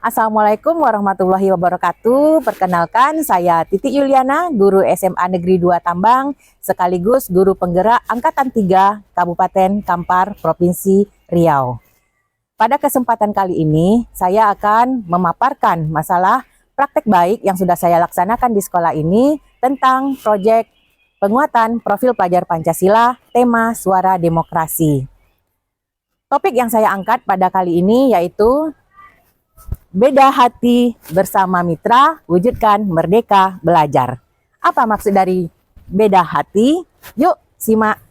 Assalamualaikum warahmatullahi wabarakatuh. Perkenalkan, saya Titi Yuliana, guru SMA Negeri 2 Tambang, sekaligus guru penggerak Angkatan 3 Kabupaten Kampar, Provinsi Riau. Pada kesempatan kali ini, saya akan memaparkan masalah praktek baik yang sudah saya laksanakan di sekolah ini tentang proyek penguatan profil pelajar Pancasila, tema Suara Demokrasi. Topik yang saya angkat pada kali ini yaitu Beda hati bersama mitra, wujudkan merdeka belajar. Apa maksud dari beda hati? Yuk simak.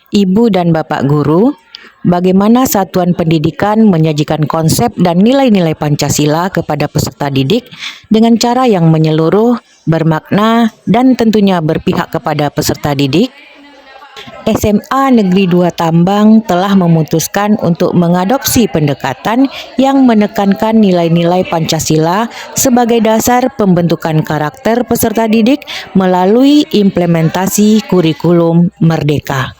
Ibu dan Bapak guru, bagaimana satuan pendidikan menyajikan konsep dan nilai-nilai Pancasila kepada peserta didik dengan cara yang menyeluruh, bermakna, dan tentunya berpihak kepada peserta didik? SMA Negeri 2 Tambang telah memutuskan untuk mengadopsi pendekatan yang menekankan nilai-nilai Pancasila sebagai dasar pembentukan karakter peserta didik melalui implementasi kurikulum Merdeka.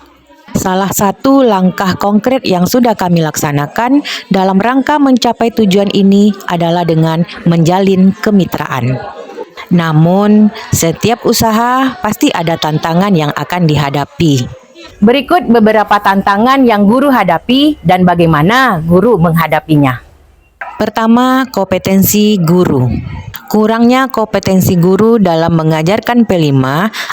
Salah satu langkah konkret yang sudah kami laksanakan dalam rangka mencapai tujuan ini adalah dengan menjalin kemitraan. Namun, setiap usaha pasti ada tantangan yang akan dihadapi. Berikut beberapa tantangan yang guru hadapi dan bagaimana guru menghadapinya. Pertama, kompetensi guru. Kurangnya kompetensi guru dalam mengajarkan P5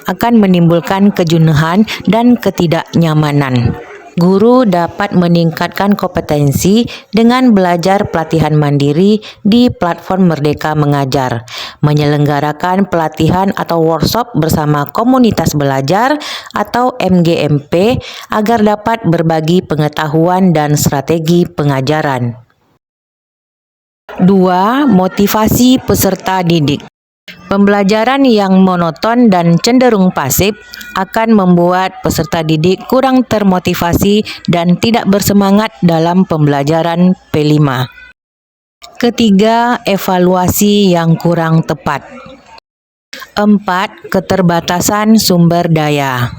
akan menimbulkan kejenuhan dan ketidaknyamanan. Guru dapat meningkatkan kompetensi dengan belajar pelatihan mandiri di platform Merdeka Mengajar, menyelenggarakan pelatihan atau workshop bersama komunitas belajar atau MGMP agar dapat berbagi pengetahuan dan strategi pengajaran. 2. Motivasi peserta didik. Pembelajaran yang monoton dan cenderung pasif akan membuat peserta didik kurang termotivasi dan tidak bersemangat dalam pembelajaran P5. Ketiga, evaluasi yang kurang tepat. 4. Keterbatasan sumber daya,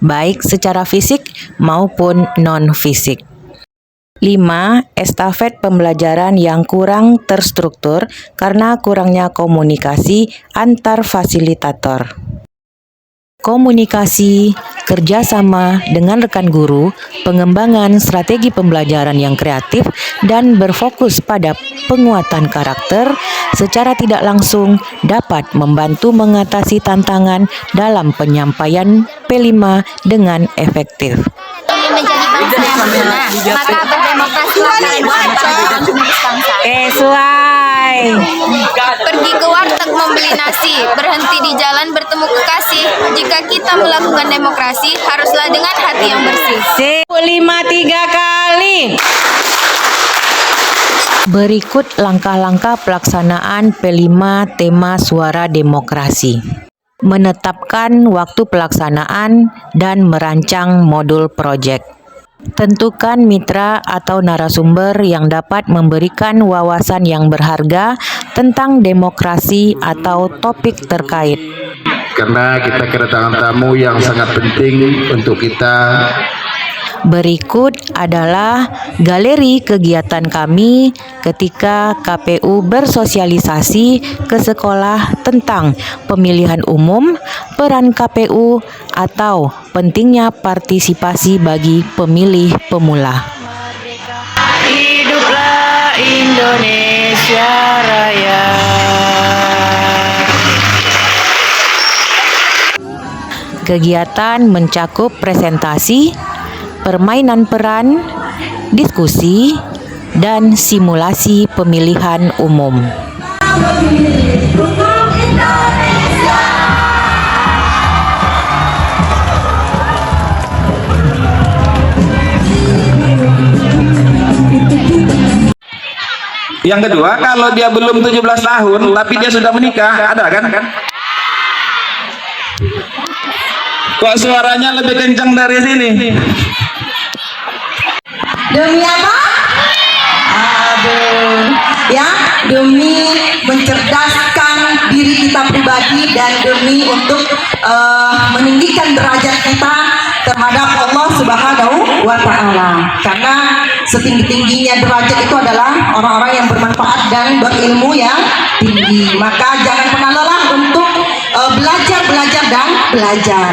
baik secara fisik maupun non-fisik. 5. Estafet pembelajaran yang kurang terstruktur karena kurangnya komunikasi antar fasilitator. Komunikasi, kerjasama dengan rekan guru, pengembangan strategi pembelajaran yang kreatif, dan berfokus pada penguatan karakter secara tidak langsung dapat membantu mengatasi tantangan dalam penyampaian P5 dengan efektif. Menjadi bangsa yang benar, maka berdemokrasilah kalian bangsa. Sesuai. Pergi ke warteg membeli nasi, berhenti di jalan bertemu kekasih. Jika kita melakukan demokrasi, haruslah dengan hati yang bersih. 5 3 kali. Berikut langkah-langkah pelaksanaan P5 tema Suara Demokrasi. Menetapkan waktu pelaksanaan dan merancang modul proyek. Tentukan mitra atau narasumber yang dapat memberikan wawasan yang berharga tentang demokrasi atau topik terkait. Karena kita kedatangan tamu yang sangat penting untuk kita. Berikut adalah galeri kegiatan kami ketika KPU bersosialisasi ke sekolah tentang pemilihan umum, peran KPU, atau pentingnya partisipasi bagi pemilih pemula. Hiduplah Indonesia Raya. Kegiatan mencakup presentasi, permainan peran, diskusi, dan simulasi pemilihan umum. Yang kedua, kalau dia belum 17 tahun tapi dia sudah menikah, ada kan? Kok suaranya lebih kencang dari sini? Demi apa? Ya, demi mencerdaskan diri kita pribadi dan demi untuk meninggikan derajat kita terhadap Allah Subhanahu wa Ta'ala. Karena setinggi-tingginya derajat itu adalah orang-orang yang bermanfaat dan berilmu yang tinggi. Maka jangan pernah lelah untuk belajar dan belajar.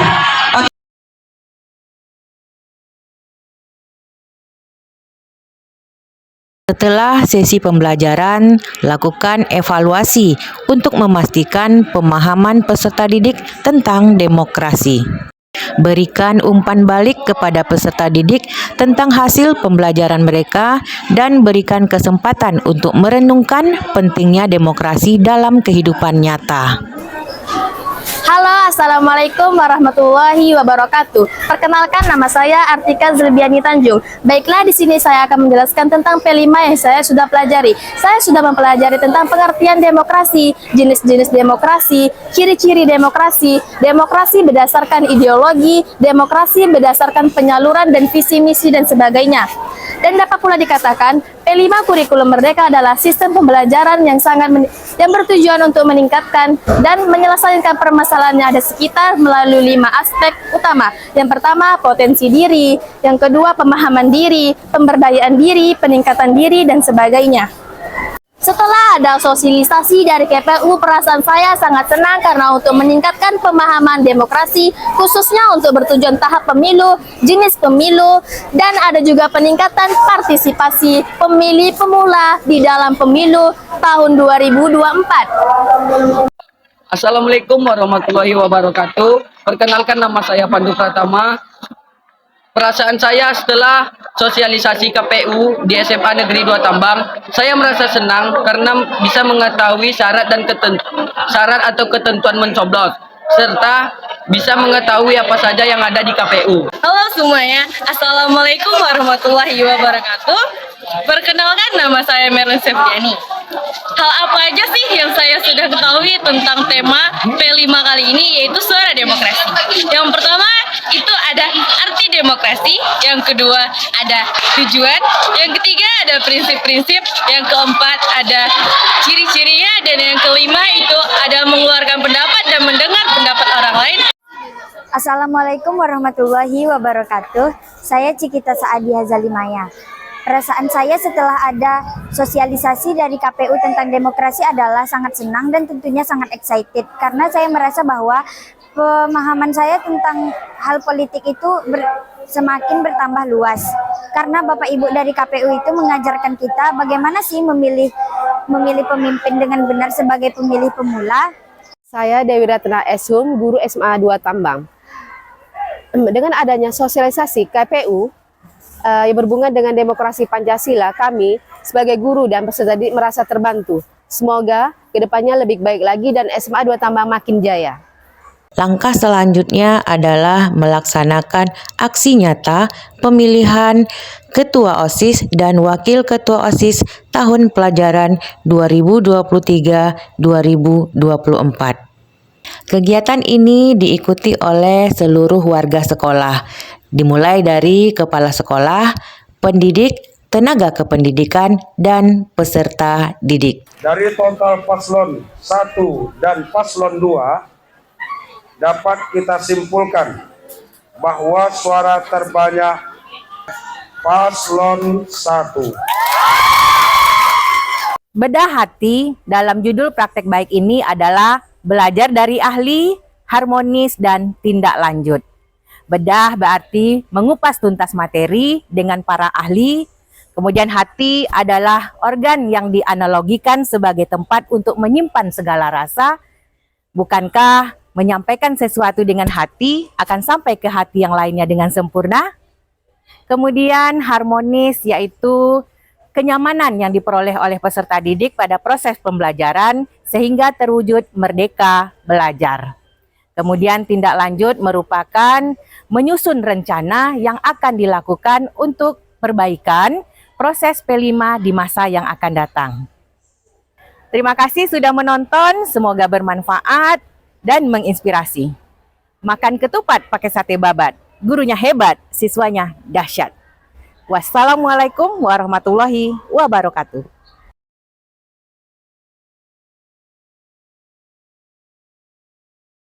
Setelah sesi pembelajaran, lakukan evaluasi untuk memastikan pemahaman peserta didik tentang demokrasi. Berikan umpan balik kepada peserta didik tentang hasil pembelajaran mereka dan berikan kesempatan untuk merenungkan pentingnya demokrasi dalam kehidupan nyata. Halo, Assalamualaikum warahmatullahi wabarakatuh. Perkenalkan, nama saya Artika Zilbiani Tanjung. Baiklah, di sini saya akan menjelaskan tentang P5 yang saya sudah pelajari. Saya sudah mempelajari tentang pengertian demokrasi, jenis-jenis demokrasi, ciri-ciri demokrasi, demokrasi berdasarkan ideologi, demokrasi berdasarkan penyaluran dan visi misi dan sebagainya. Dan dapat pula dikatakan, P5 Kurikulum Merdeka adalah sistem pembelajaran yang yang bertujuan untuk meningkatkan dan menyelesaikan permasalahan yang ada sekitar melalui 5 aspek utama. Yang pertama, potensi diri. Yang kedua, pemahaman diri, pemberdayaan diri, peningkatan diri, dan sebagainya. Setelah ada sosialisasi dari KPU, perasaan saya sangat senang karena untuk meningkatkan pemahaman demokrasi, khususnya untuk bertujuan tahap pemilu, jenis pemilu, dan ada juga peningkatan partisipasi pemilih pemula di dalam pemilu tahun 2024. Assalamualaikum warahmatullahi wabarakatuh. Perkenalkan, nama saya Pandu Pratama. Perasaan saya setelah sosialisasi KPU di SMA Negeri 2 Tambang, saya merasa senang karena bisa mengetahui syarat atau ketentuan mencoblos, serta bisa mengetahui apa saja yang ada di KPU. Halo semuanya, Assalamualaikum warahmatullahi wabarakatuh. Perkenalkan, nama saya Merlin Septiani. Hal apa aja sih yang saya sudah ketahui tentang tema P5 kali ini, yaitu suara demokrasi. Yang pertama itu ada arti demokrasi, yang kedua ada tujuan, yang ketiga ada prinsip-prinsip, yang keempat ada ciri-cirinya, dan yang kelima itu ada mengeluarkan pendapat dan mendengar pendapat orang lain. Assalamualaikum warahmatullahi wabarakatuh. Saya Cikita Saadi Hazalimaya. Perasaan saya setelah ada sosialisasi dari KPU tentang demokrasi adalah sangat senang dan tentunya sangat excited, karena saya merasa bahwa pemahaman saya tentang hal politik itu semakin bertambah luas. Karena Bapak Ibu dari KPU itu mengajarkan kita bagaimana sih memilih pemimpin dengan benar sebagai pemilih pemula. Saya Dewi Ratna Eshum, guru SMA 2 Tambang. Dengan adanya sosialisasi KPU yang berhubungan dengan demokrasi Pancasila, kami sebagai guru dan peserta didik merasa terbantu. Semoga kedepannya lebih baik lagi dan SMA 2 Tambang makin jaya. Langkah selanjutnya adalah melaksanakan aksi nyata pemilihan Ketua OSIS dan Wakil Ketua OSIS tahun pelajaran 2023-2024. Kegiatan ini diikuti oleh seluruh warga sekolah, dimulai dari kepala sekolah, pendidik, tenaga kependidikan, dan peserta didik. Dari total paslon 1 dan paslon 2, dapat kita simpulkan bahwa suara terbanyak paslon 1. Bedah hati dalam judul praktek baik ini adalah belajar dari ahli, harmonis, dan tindak lanjut. Bedah berarti mengupas tuntas materi dengan para ahli. Kemudian hati adalah organ yang dianalogikan sebagai tempat untuk menyimpan segala rasa. Bukankah menyampaikan sesuatu dengan hati akan sampai ke hati yang lainnya dengan sempurna? Kemudian harmonis yaitu kenyamanan yang diperoleh oleh peserta didik pada proses pembelajaran sehingga terwujud merdeka belajar. Kemudian tindak lanjut merupakan menyusun rencana yang akan dilakukan untuk perbaikan proses P5 di masa yang akan datang. Terima kasih sudah menonton, semoga bermanfaat dan menginspirasi. Makan ketupat pakai sate babat, gurunya hebat, siswanya dahsyat. Wassalamualaikum warahmatullahi wabarakatuh.